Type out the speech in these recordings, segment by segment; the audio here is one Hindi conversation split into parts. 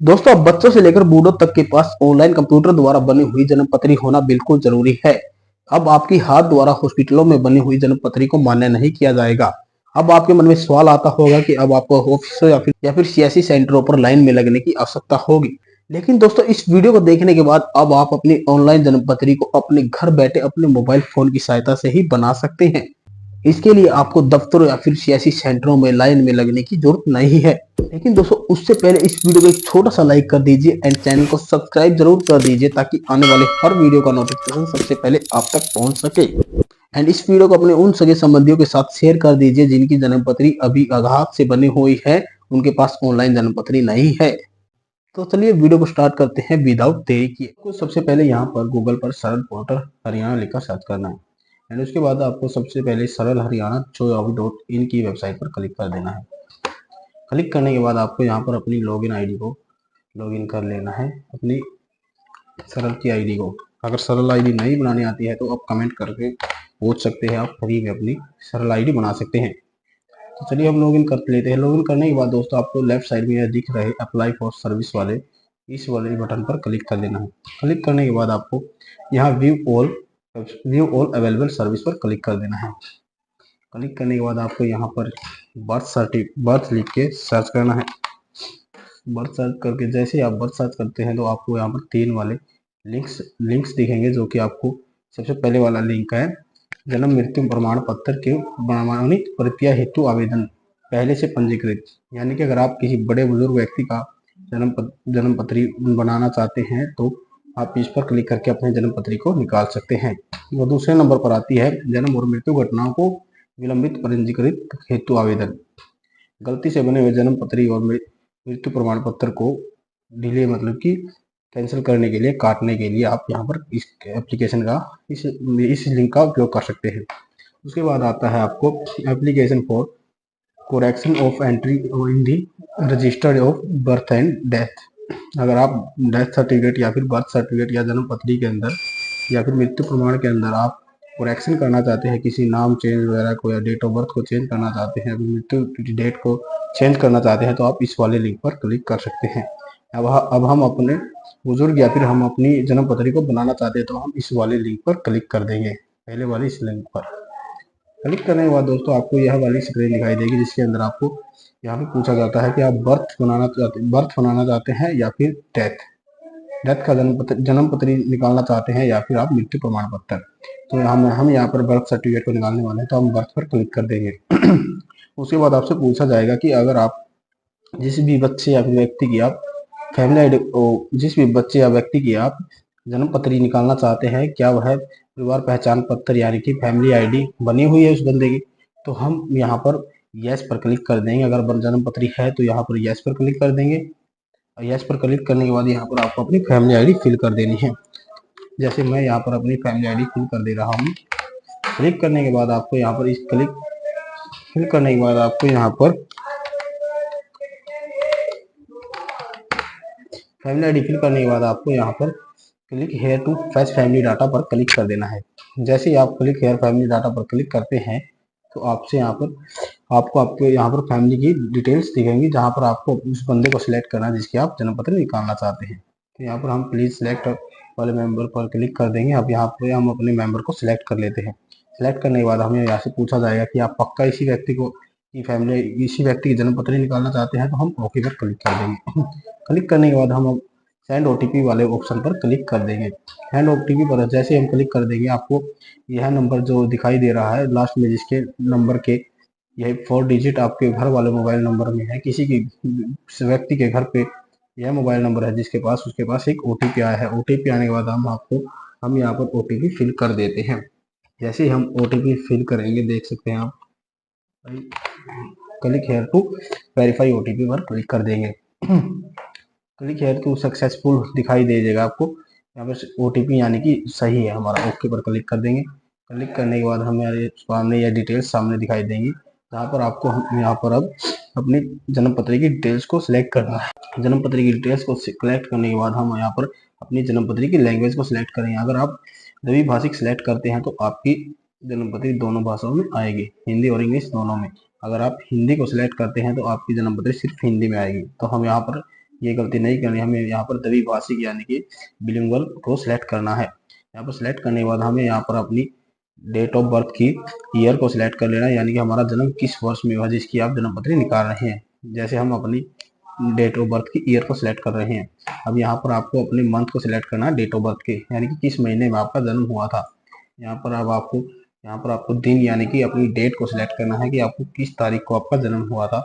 दोस्तों, अब बच्चों से लेकर बूढ़ों तक के पास ऑनलाइन कंप्यूटर द्वारा बनी हुई जन्म पत्री होना बिल्कुल जरूरी है। अब आपकी हाथ द्वारा हॉस्पिटलों में बनी हुई जन्म पत्री को मान्य नहीं किया जाएगा। अब आपके मन में सवाल आता होगा कि अब आपको ऑफिसों या फिर सियासी सेंटरों पर लाइन में लगने की आवश्यकता होगी। लेकिन दोस्तों, इस वीडियो को देखने के बाद अब आप अपनी ऑनलाइन जन्म पत्री को अपने घर बैठे अपने मोबाइल फोन की सहायता से ही बना सकते हैं। इसके लिए आपको दफ्तरों या फिर सियासी सेंटरों में लाइन में लगने की जरूरत नहीं है। लेकिन दोस्तों, उससे पहले इस वीडियो को एक छोटा सा लाइक कर दीजिए एंड चैनल को सब्सक्राइब जरूर कर दीजिए ताकि आने वाले हर वीडियो का नोटिफिकेशन सबसे पहले आप तक पहुंच सके। एंड इस वीडियो को अपने उन सगे संबंधियों के साथ शेयर कर दीजिए जिनकी जन्म पत्री अभी आघात से बनी हुई है, उनके पास ऑनलाइन जन्म पत्री नहीं है। तो चलिए वीडियो को स्टार्ट करते हैं विदाउट देरी किए। आपको सबसे पहले यहाँ पर गूगल पर सरल पोर्टल हरियाणा लिखकर सर्च करना है एंड उसके बाद आपको सबसे पहले सरल हरियाणा .gov.in की वेबसाइट पर क्लिक कर देना है। क्लिक करने के बाद आपको यहाँ पर अपनी लॉगिन आईडी को लॉगिन कर लेना है, अपनी सरल की आईडी को। अगर सरल आईडी नहीं बनानी आती है तो आप कमेंट करके पूछ सकते हैं, आप फ्री में अपनी सरल आईडी बना सकते हैं। तो चलिए हम लॉगिन कर लेते हैं। लॉगिन करने के बाद दोस्तों आपको लेफ्ट साइड में यह दिख रहे अप्लाई फॉर सर्विस वाले इस वाले बटन पर क्लिक कर देना है। क्लिक करने के बाद आपको यहाँ व्यू ऑल अवेलेबल सर्विस पर क्लिक कर देना है। क्लिक करने के बाद आपको यहाँ पर बर्थ लिख के सर्च करना है। बर्थ सर्च करके जैसे ही आप बर्थ सर्च करते हैं तो आपको यहाँ पर 3 वाले लिंक्स दिखेंगे, जो कि आपको सबसे पहले वाला लिंक है जन्म मृत्यु प्रमाण पत्र के प्रमाणित प्रतियां हेतु आवेदन पहले से पंजीकृत। यानी कि अगर आप किसी बड़े बुजुर्ग व्यक्ति का जन्म पत्री बनाना चाहते हैं तो आप इस पर क्लिक करके अपने जन्म पत्री को निकाल सकते हैं। वो दूसरे नंबर पर आती है जन्म और मृत्यु घटनाओं को विलंबित पंजीकृत हेतु आवेदन। गलती से बने हुए जन्म पत्री और मृत्यु प्रमाण पत्र को डिले मतलब कि कैंसिल करने के लिए, काटने के लिए आप यहाँ पर इस एप्लीकेशन का इस लिंक का उपयोग कर सकते हैं। उसके बाद आता है आपको application for correction of entry in the registered of birth and death. अगर आप डेथ सर्टिफिकेट या फिर बर्थ सर्टिफिकेट या जन्म पत्री के अंदर या फिर मृत्यु प्रमाण के अंदर आप करेक्शन करना चाहते हैं, किसी नाम चेंज वगैरह को या डेट ऑफ बर्थ को चेंज करना चाहते हैं, मृत्यु डेट को चेंज करना चाहते हैं, तो आप इस वाले लिंक पर क्लिक कर सकते हैं। अब हम अपने बुजुर्ग या फिर हम अपनी जन्म पत्री को बनाना चाहते हैं तो हम इस वाले लिंक पर क्लिक कर देंगे, पहले वाले इस लिंक पर। क्लिक करने के बाद दोस्तों आपको यह वाली स्क्रीन दिखाई देगी जिसके अंदर आपको यहाँ पे पूछा जाता है कि आप बर्थ बनाना चाहते हैं या फिर डेथ का जन्म पत्री निकालना चाहते हैं या फिर आप मृत्यु प्रमाण पत्र। तो हम यहाँ पर बर्थ सर्टिफिकेट को निकालने वाले हैं तो हम बर्थ पर क्लिक कर देंगे। उसके बाद आपसे पूछा जाएगा कि अगर आप जिस भी बच्चे या फिर व्यक्ति की आप फैमिली आईडी जिस भी बच्चे या व्यक्ति की आप जन्म पत्री निकालना चाहते हैं, क्या वह परिवार पहचान पत्र यानी कि फैमिली आईडी बनी हुई है उस बंदे की, तो हम यहाँ पर यस पर क्लिक कर देंगे। अगर जन्म पत्री है तो यहाँ पर यस पर क्लिक कर देंगे। यस पर क्लिक करने के बाद यहाँ पर आपको अपनी फैमिली आईडी फिल कर देनी है। जैसे मैं यहाँ पर अपनी फैमिली आईडी फिल कर दे रहा हूँ। क्लिक करने के बाद आपको यहाँ पर फिल करने के बाद आपको यहाँ पर फैमिली आईडी फिल करने के बाद आपको यहाँ पर click here to fetch family data पर क्लिक कर देना है। जैसे ही आप क्लिक हेयर फैमिली डाटा पर क्लिक करते हैं तो आपसे यहाँ पर आपके यहाँ पर फैमिली की डिटेल्स दिखेंगी, जहाँ पर आपको उस बंदे को सिलेक्ट करना है जिसकी आप जन्म पत्र निकालना चाहते हैं। तो यहाँ पर हम प्लीज सिलेक्ट वाले मेंबर पर क्लिक कर देंगे। अब यहाँ पर हम अपने मेंबर को सिलेक्ट कर लेते हैं। सिलेक्ट करने के बाद हमें यहाँ से पूछा जाएगा कि आप पक्का इसी व्यक्ति की जन्म पत्री निकालना चाहते हैं, तो हम ओके पर क्लिक कर देंगे। क्लिक करने के बाद हम सेंड ओटीपी वाले ऑप्शन पर क्लिक कर देंगे। सेंड ओटीपी पर जैसे हम क्लिक कर देंगे आपको यह नंबर जो दिखाई दे रहा है लास्ट में, जिसके नंबर के यह 4 डिजिट आपके घर वाले मोबाइल नंबर में है, किसी की व्यक्ति के घर पे यह मोबाइल नंबर है जिसके पास उसके पास एक ओटीपी आया है। ओटीपी आने के बाद हम यहाँ पर ओटीपी फिल कर देते हैं। जैसे ही हम ओटीपी फिल करेंगे देख सकते हैं आप, click here to verify OTP पर क्लिक कर देंगे। क्लिक हेयर टू सक्सेसफुल दिखाई दे जाएगा आपको यहाँ पर ओटीपी यानी कि सही है हमारा। ओके पर क्लिक कर देंगे। क्लिक करने के बाद हमारे सामने यह डिटेल्स सामने दिखाई देंगी, जहाँ पर आपको यहाँ पर अब अपनी जन्म पत्री की डिटेल्स को सिलेक्ट करना है। जन्म पत्री की डिटेल्स को सिलेक्ट करने के बाद हम यहाँ पर अपनी जन्म पत्री की लैंग्वेज को सिलेक्ट करेंगे। अगर आप द्विभाषिक सिलेक्ट करते हैं तो आपकी जन्म पत्री दोनों भाषाओं में आएगी, हिंदी और इंग्लिश दोनों में। अगर आप हिंदी को सिलेक्ट करते हैं तो आपकी जन्म पत्री सिर्फ हिंदी में आएगी। तो हम यहाँ पर ये गलती नहीं करनी, हमें यहाँ पर द्विभाषिक यानी कि बिलिंगुअल को सिलेक्ट करना है। यहाँ पर सिलेक्ट करने के बाद हमें यहाँ पर अपनी डेट ऑफ बर्थ की ईयर को सिलेक्ट कर लेना है, यानी कि हमारा जन्म किस वर्ष में हुआ जिसकी आप जन्म पत्री निकाल रहे हैं। जैसे हम अपनी डेट ऑफ बर्थ की ईयर को सिलेक्ट कर रहे हैं। अब यहाँ पर आपको अपने मंथ को सिलेक्ट करना है डेट ऑफ बर्थ के, यानी कि किस महीने में आपका जन्म हुआ था। यहाँ पर अब आपको दिन यानी कि अपनी डेट को सिलेक्ट करना है कि आपको किस तारीख को आपका जन्म हुआ था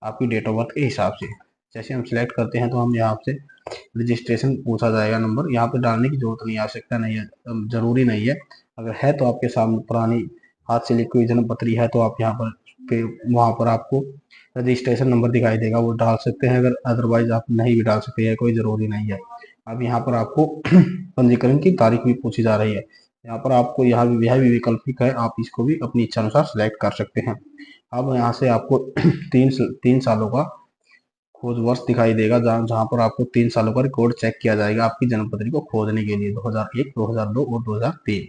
आपकी डेट ऑफ बर्थ के हिसाब से। जैसे हम सिलेक्ट करते हैं तो हम यहाँ से रजिस्ट्रेशन पूछा जाएगा नंबर, यहाँ पे डालने की जरूरत नहीं, आवश्यकता नहीं है, जरूरी नहीं है। अगर है तो आपके सामने पुरानी हाथ से लिखी हुई जन्म पत्री है तो आप यहाँ पर फिर वहाँ पर आपको रजिस्ट्रेशन नंबर दिखाई देगा, वो डाल सकते हैं। अगर अदरवाइज आप नहीं भी डाल सकते हैं, कोई ज़रूरी नहीं है। अब यहाँ पर आपको पंजीकरण की तारीख भी पूछी जा रही है। यहाँ पर आपको यह भी वैकल्पिक है, आप इसको भी अपनी इच्छा अनुसार सिलेक्ट कर सकते हैं। अब यहाँ से आपको तीन सालों का खोज वर्ष दिखाई देगा, जहाँ पर आपको 3 सालों का रिकॉर्ड चेक किया जाएगा आपकी जन्म पत्री को खोजने के लिए, 2001, 2002 और 2003।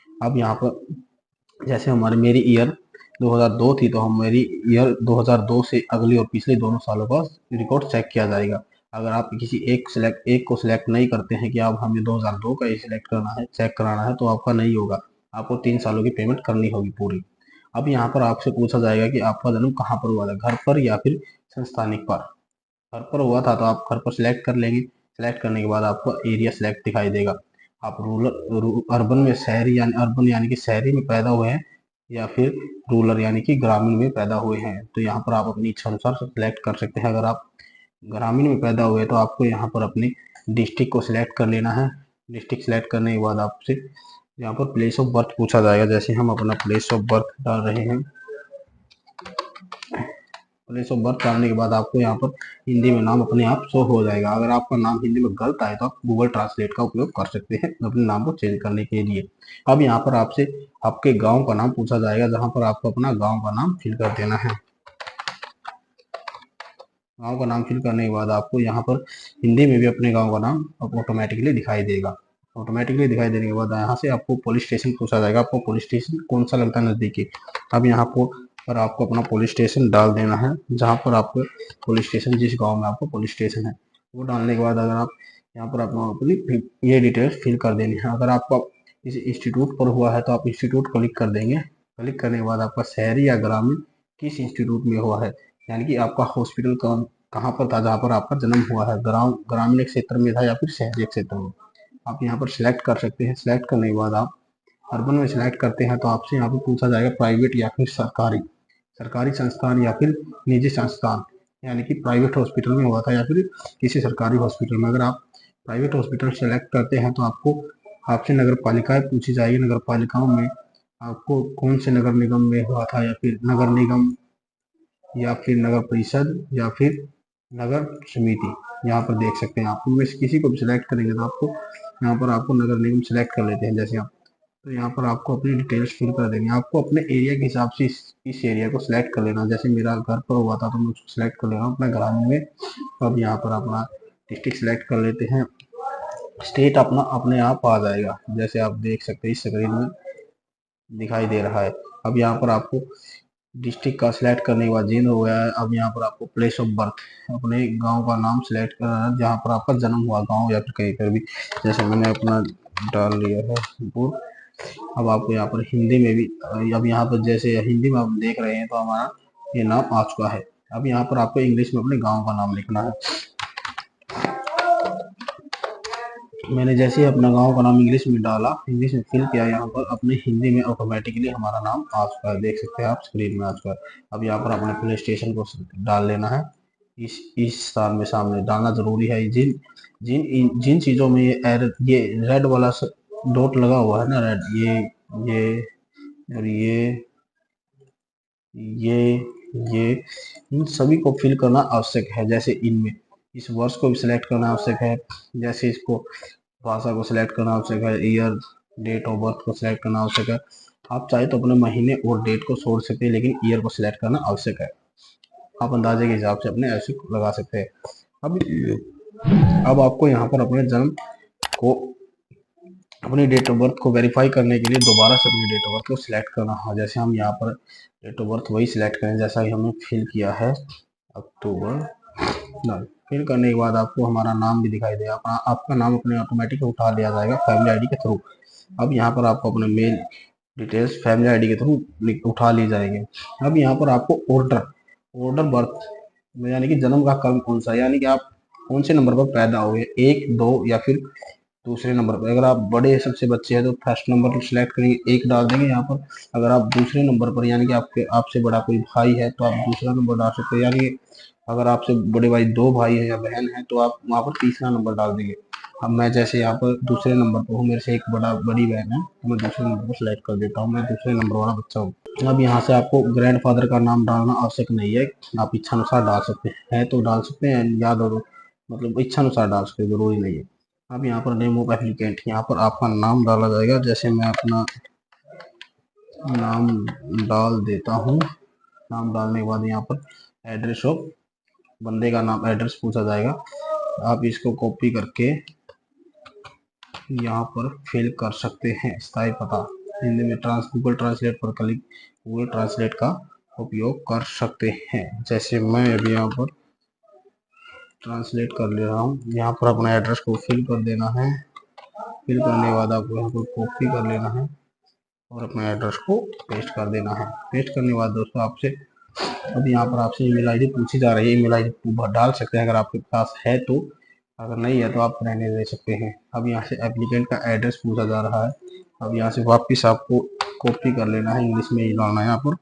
अब यहाँ पर जैसे मेरी ईयर 2002 थी, तो हम मेरी ईयर 2002 से अगली और पिछले दोनों सालों का रिकॉर्ड चेक किया जाएगा। अगर आप किसी एक को सिलेक्ट नहीं करते हैं कि आप हमें 2002 का ही सिलेक्ट करना है, चेक कराना है, तो आपका नहीं होगा, आपको 3 सालों की पेमेंट करनी होगी पूरी। अब यहाँ पर आपसे पूछा जाएगा कि आपका जन्म कहाँ पर हुआ था, घर पर या फिर संस्थानिक पर। घर पर हुआ था तो आप घर पर सिलेक्ट कर लेंगे। सिलेक्ट करने के बाद आपको एरिया सिलेक्ट दिखाई देगा, आप अर्बन में अर्बन यानी कि शहरी में पैदा हुए हैं या फिर रूरल यानी कि ग्रामीण में पैदा हुए हैं, तो यहाँ पर आप अपनी इच्छा अनुसार सिलेक्ट कर सकते हैं। अगर आप ग्रामीण में पैदा हुए तो आपको यहाँ पर अपनी डिस्ट्रिक्ट को सिलेक्ट कर लेना है। डिस्ट्रिक्ट सिलेक्ट करने के बाद आपसे यहाँ पर प्लेस ऑफ बर्थ पूछा जाएगा, जैसे हम अपना प्लेस ऑफ बर्थ डाल रहे हैं। प्लेस ऑफ बर्थ डालने के बाद आपको यहाँ पर हिंदी में नाम अपने आप शो हो जाएगा। अगर आपका नाम हिंदी में गलत आए तो आप गूगल ट्रांसलेट का उपयोग कर सकते हैं अपने नाम को चेंज करने के लिए। अब यहाँ पर आपसे आपके गांव का नाम पूछा जाएगा, जहां पर आपको अपना गांव का नाम फिल कर देना है। गांव का नाम फिल करने के बाद आपको यहाँ पर हिंदी में भी अपने गाँव का नाम ऑटोमेटिकली दिखाई देगा। ऑटोमेटिकली दिखाई देने के बाद यहाँ से आपको पुलिस स्टेशन पूछा जाएगा, आपको पुलिस स्टेशन कौन सा लगता है नज़दीकी। अब यहाँ पर आपको अपना पुलिस स्टेशन डाल देना है, जहाँ पर आपको पुलिस स्टेशन, जिस गांव में आपको पुलिस स्टेशन है वो डालने के बाद अगर आप यहाँ पर अपनी ये डिटेल्स फिल कर देनी है। अगर आपका किसी इंस्टीट्यूट पर हुआ है तो आप इंस्टीट्यूट क्लिक कर देंगे। क्लिक करने के बाद आपका शहरी या ग्रामीण किस इंस्टीट्यूट में हुआ है, यानी कि आपका हॉस्पिटल कहाँ पर था जहाँ पर आपका जन्म हुआ है, ग्रामीण क्षेत्र में था या फिर शहरी क्षेत्र में, आप यहाँ पर सिलेक्ट कर सकते हैं। सिलेक्ट करने के बाद आप अर्बन में सिलेक्ट करते हैं तो आपसे यहाँ पर पूछा जाएगा प्राइवेट या फिर सरकारी संस्थान या फिर निजी संस्थान, यानी कि प्राइवेट हॉस्पिटल में हुआ था या फिर किसी सरकारी हॉस्पिटल में। अगर आप प्राइवेट हॉस्पिटल सेलेक्ट करते हैं तो आपसे नगर पालिकाएं पूछी जाएगी, नगर पालिकाओं में आपको कौन से नगर निगम में हुआ था, या फिर नगर निगम या फिर नगर परिषद या फिर नगर समिति। यहाँ पर देख सकते हैं आप उनमें से किसी को भी सिलेक्ट करेंगे तो आपको यहाँ पर आपको नगर निगम सिलेक्ट कर लेते हैं जैसे आप, तो यहाँ पर आपको अपनी डिटेल्स फिल कर देनी है। आपको अपने एरिया के हिसाब से इस एरिया को सिलेक्ट कर लेना। जैसे मेरा घर पर हुआ था तो मैं उसको सिलेक्ट कर ले रहा हूँ अपना ग्रामीण में। तो अब यहाँ पर अपना डिस्ट्रिक्ट सिलेक्ट कर लेते हैं, स्टेट अपना अपने आप आ जाएगा, जैसे आप देख सकते हैं इस स्क्रीन में दिखाई दे रहा है। अब यहाँ पर आपको डिस्ट्रिक्ट का सिलेक्ट करने के बाद जिन हो गया है। अब यहाँ पर आपको प्लेस ऑफ बर्थ अपने गांव का नाम सिलेक्ट करना है, जहाँ पर आपका जन्म हुआ, गांव या फिर कहीं पर भी, जैसे मैंने अपना डाल लिया है वो। अब आपको यहाँ पर हिंदी में भी, अब यहाँ पर जैसे हिंदी में आप देख रहे हैं तो हमारा ये नाम आ चुका है। अब यहाँ पर आपको इंग्लिश में अपने गांव का नाम लिखना है। मैंने जैसे ही अपना गांव का नाम इंग्लिश में डाला, इंग्लिश में फिल किया, यहाँ पर अपने हिंदी में ऑटोमेटिकली हमारा नाम आ चुका है, देख सकते हैं आप स्क्रीन में आ चुका है। अब यहाँ पर अपने प्ले स्टेशन को डाल लेना है, इस स्थान में सामने डालना जरूरी है। जिन जिन जिन चीज़ों में ये रेड वाला डॉट लगा हुआ है ना, रेड, ये और ये इन सभी को फिल करना आवश्यक है। जैसे इनमें इस वर्ष को भी सिलेक्ट करना आवश्यक है, जैसे इसको भाषा को सिलेक्ट करना आवश्यक है, ईयर डेट ऑफ बर्थ को सिलेक्ट करना आवश्यक है। आप चाहे तो अपने महीने और डेट को छोड़ सकते हैं, लेकिन ईयर को सिलेक्ट करना आवश्यक है। आप अंदाजे के हिसाब से अपने ऐसे लगा सकते हैं। अब आपको यहाँ पर अपने जन्म को, अपनी डेट ऑफ बर्थ को वेरीफाई करने के लिए दोबारा से अपनी डेट ऑफ बर्थ को सिलेक्ट करना है। जैसे हम यहाँ पर डेट ऑफ बर्थ वही सिलेक्ट करें जैसा कि हमने फिल किया है, अक्टूबर फिल करने के बाद आपको हमारा नाम भी दिखाई देगा, आपका नाम अपने ऑटोमेटिक उठा लिया जाएगा फैमिली आईडी के थ्रू। अब यहाँ पर आपको अपने मेल डिटेल्स फैमिली आईडी के थ्रू उठा ली जाएगी। अब यहाँ पर आपको ऑर्डर ऑर्डर बर्थ यानी कि जन्म का क्रम कौन सा, यानी कि आप कौन से नंबर पर पैदा हुए, 1, 2 या फिर दूसरे नंबर पर। अगर आप बड़े सबसे बच्चे हैं तो फर्स्ट नंबर सिलेक्ट करेंगे, 1 डाल देंगे यहाँ पर। अगर आप दूसरे नंबर पर यानी कि आपसे बड़ा कोई भाई है तो आप दूसरा नंबर डाल सकते हैं, यानी अगर आपसे बड़े भाई 2 भाई है या बहन है तो आप वहाँ पर तीसरा नंबर डाल देंगे। अब मैं जैसे यहाँ पर दूसरे नंबर पर हूँ, मेरे से एक बड़ी बहन है तो मैं दूसरे नंबर पर सिलेक्ट कर देता हूँ, मैं दूसरे नंबर वाला बच्चा हूँ। अब यहाँ से आपको ग्रैंडफादर का नाम डालना आवश्यक नहीं है, आप इच्छानुसार डाल सकते हैं तो डाल सकते हैं, याद हो मतलब इच्छानुसार डाल सकते हैं, जरूरी नहीं है। अब यहाँ पर नेम ऑफ एप्लीकेंट, यहाँ पर आपका नाम डाला जाएगा, जैसे मैं अपना नाम डाल देता हूँ। नाम डालने के बाद यहाँ पर एड्रेस ऑफ बंदे का नाम एड्रेस पूछा जाएगा, आप इसको कॉपी करके यहाँ पर फिल कर सकते हैं। स्थायी पता हिंदी में गूगल ट्रांसलेट पर क्लिक गूगल ट्रांसलेट का उपयोग कर सकते हैं। जैसे मैं अभी यहाँ पर ट्रांसलेट कर ले रहा हूँ, यहाँ पर अपना एड्रेस को फिल कर देना है। फिल करने के बाद आपको यहाँ पर कॉपी कर लेना है और अपने एड्रेस को पेस्ट कर देना है। पेस्ट करने के बाद दोस्तों आपसे अब यहाँ पर आपसे ईमेल आईडी पूछी जा रही है, ईमेल आईडी डाल सकते हैं अगर आपके पास है तो, अगर नहीं है तो आप रहने दे सकते हैं। अब यहाँ से एप्लीकेंट का एड्रेस पूछा जा रहा है, अब यहाँ से वापस आपको कॉपी कर लेना है, इंग्लिश में ही डालना है, यहाँ पर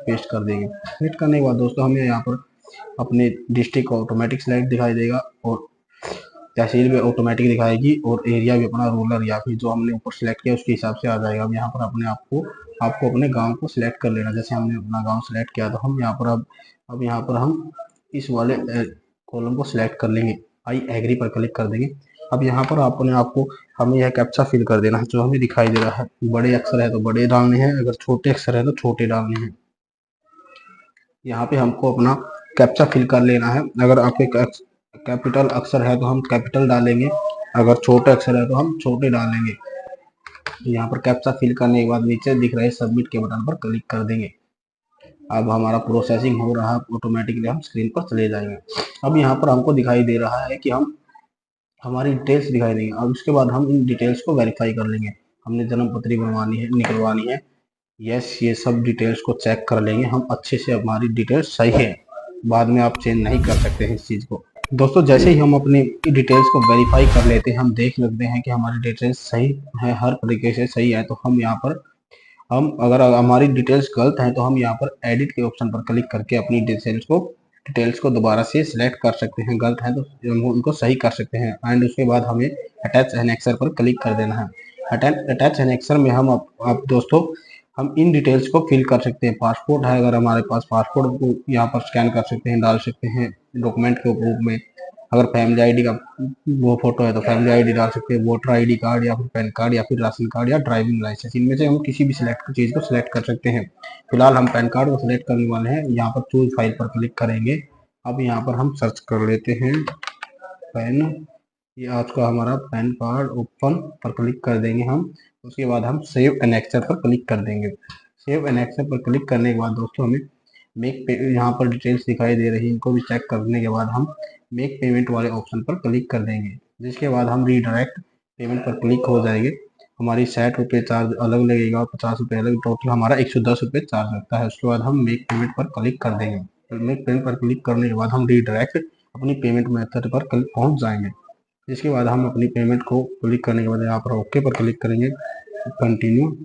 पेस्ट कर देंगे। पेस्ट करने के बाद दोस्तों हमें यहाँ पर अपने डिस्ट्रिक्ट को ऑटोमेटिक सिलेक्ट दिखाई देगा और तहसील भी ऑटोमेटिक दिखाएगी और एरिया भी अपना रूरल या फिर जो हमने ऊपर सेलेक्ट किया उसके हिसाब से आ जाएगा। अब यहाँ पर अपने आपको अपने गांव को सिलेक्ट कर लेना, जैसे हमने अपना गांव सेलेक्ट किया तो हम यहाँ पर अब यहाँ पर हम इस वाले कॉलम को सिलेक्ट कर लेंगे, आई एग्री पर क्लिक कर देंगे। अब यहाँ पर हमें यह कैप्चा फिल कर देना है जो हमें दिखाई दे रहा है। बड़े अक्षर है तो बड़े डालने हैं, अगर छोटे अक्षर है तो छोटे डालने हैं। यहाँ पे हमको अपना कैप्चा फिल कर लेना है, अगर आपके कैपिटल अक्षर है तो हम कैपिटल डालेंगे, अगर छोटे अक्षर है तो हम छोटे डालेंगे। यहाँ पर कैप्चा फिल करने के बाद नीचे दिख रहे सबमिट के बटन पर क्लिक कर देंगे। अब हमारा प्रोसेसिंग हो रहा है, ऑटोमेटिकली हम स्क्रीन पर चले जाएंगे। अब यहाँ पर हमको दिखाई दे रहा है कि हमारी डिटेल्स दिखाई देंगी। अब उसके बाद हम इन डिटेल्स को वेरीफाई कर लेंगे, हमने जन्म पत्री बनवानी है, निकलवानी है, यस ये सब डिटेल्स को चेक कर लेंगे हम अच्छे से, हमारी डिटेल्स सही है, बाद में आप चेंज नहीं कर सकते हैं इस चीज़ को। दोस्तों जैसे ही हम अपनी डिटेल्स को वेरीफाई कर लेते हैं, हम देख लेते हैं कि हमारी डिटेल्स सही है, हर तरीके से सही है, तो हम यहाँ पर अगर हमारी डिटेल्स गलत हैं तो हम यहाँ पर एडिट के ऑप्शन पर क्लिक करके अपनी डिटेल्स को दोबारा से सिलेक्ट कर सकते हैं, गलत है तो उनको सही कर सकते हैं। एंड उसके बाद हमें अटैच एनेक्सर पर क्लिक कर देना है। अटैच एनेक्सर में हम अब दोस्तों हम इन डिटेल्स को फिल कर सकते हैं। पासपोर्ट है, अगर हमारे पास पासपोर्ट को यहाँ पर स्कैन कर सकते हैं, डाल सकते हैं डॉक्यूमेंट के रूप में। अगर फैमिली आईडी का वो फोटो है तो फैमिली आईडी डाल सकते हैं, वोटर आईडी कार्ड या फिर पैन कार्ड या फिर राशन कार्ड या ड्राइविंग लाइसेंस, इनमें से हम किसी भी चीज़ को सिलेक्ट कर सकते हैं। फिलहाल हम पैन कार्ड को सिलेक्ट करने वाले हैं, यहाँ पर चूज फाइल पर क्लिक करेंगे। अब यहाँ पर हम सर्च कर लेते हैं पैन, ये आज का हमारा पैन कार्ड ओपन पर क्लिक कर देंगे हम। उसके बाद हम सेव एनेक्सर पर क्लिक कर देंगे। सेव एनेक्सर पर क्लिक करने के बाद दोस्तों हमें यहाँ पर डिटेल्स दिखाई दे रही है, इनको भी चेक करने के बाद हम मेक पेमेंट वाले ऑप्शन पर क्लिक कर देंगे, जिसके बाद हम रीडायरेक्ट पेमेंट पर क्लिक हो जाएंगे। हमारी 60 रुपये चार्ज अलग लगेगा और 50 रुपये अलग, टोटल हमारा 110 रुपये चार्ज लगता है। उसके बाद हम मेक पेमेंट पर क्लिक कर देंगे। मेक पेमेंट पर क्लिक करने के बाद हम रीडायरेक्ट अपनी पेमेंट मेथड पर पहुँच जाएंगे, जिसके बाद हम अपनी पेमेंट को क्लिक करने के बाद यहाँ पर ओके पर क्लिक करेंगे, continue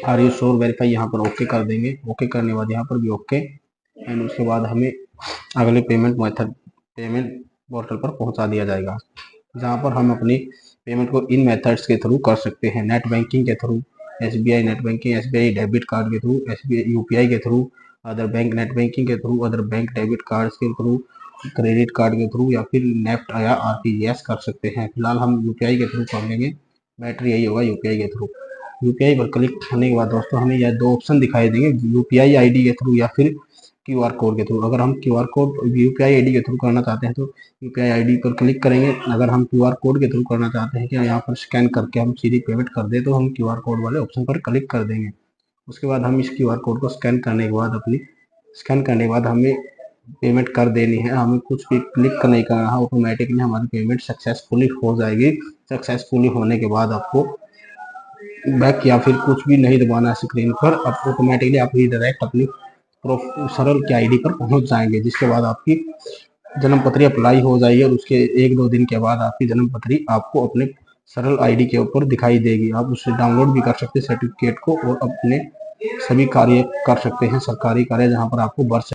our you sure verify यहाँ पर ओके कर देंगे। ओके करने के बाद यहाँ पर भी ओके, एंड उसके बाद हमें अगले पेमेंट पोर्टल पर पहुँचा दिया जाएगा, जहाँ पर हम अपनी पेमेंट को इन मेथड्स के थ्रू कर सकते हैं। नेट बैंकिंग के through, SBI net banking, SBI debit card के थ्रू, SBI UPI के through, other bank net banking के through, other bank debit card के थ्रू, क्रेडिट कार्ड के थ्रू या फिर नेफ्ट या RTGS कर सकते हैं। फिलहाल हम UPI के थ्रू कर लेंगे, बेटर यही होगा UPI के थ्रू। UPI पर क्लिक करने के बाद दोस्तों हमें यह 2 ऑप्शन दिखाई देंगे, UPI ID के थ्रू या फिर QR कोड के थ्रू। अगर हम UPI ID के थ्रू करना चाहते हैं तो UPI ID पर क्लिक करेंगे। अगर हम QR कोड के थ्रू करना चाहते हैं कि यहाँ पर स्कैन करके हम सीधी पेमेंट कर दें तो हम QR कोड वाले ऑप्शन पर क्लिक कर देंगे। उसके बाद हम इस QR कोड को स्कैन करने के बाद हमें पेमेंट कर देनी है, हमें कुछ भी क्लिक नहीं करना है, ऑटोमेटिकली हमारी पेमेंट सक्सेसफुली हो जाएगी। सक्सेसफुली होने के बाद आपको बैक या फिर कुछ भी नहीं दबाना है स्क्रीन पर, अब ऑटोमेटिकली आप डायरेक्ट अपनी सरल की आईडी पर पहुंच जाएंगे, जिसके बाद आपकी जन्म पत्री अप्लाई हो जाएगी और उसके 1-2 दिन के बाद आपकी जन्म पत्री आपको अपने सरल आईडी के ऊपर दिखाई देगी। आप उससे डाउनलोड भी कर सकते हैं सर्टिफिकेट को और अपने सभी कार्य कर सकते हैं, सरकारी कार्य जहां पर आपको बर्थ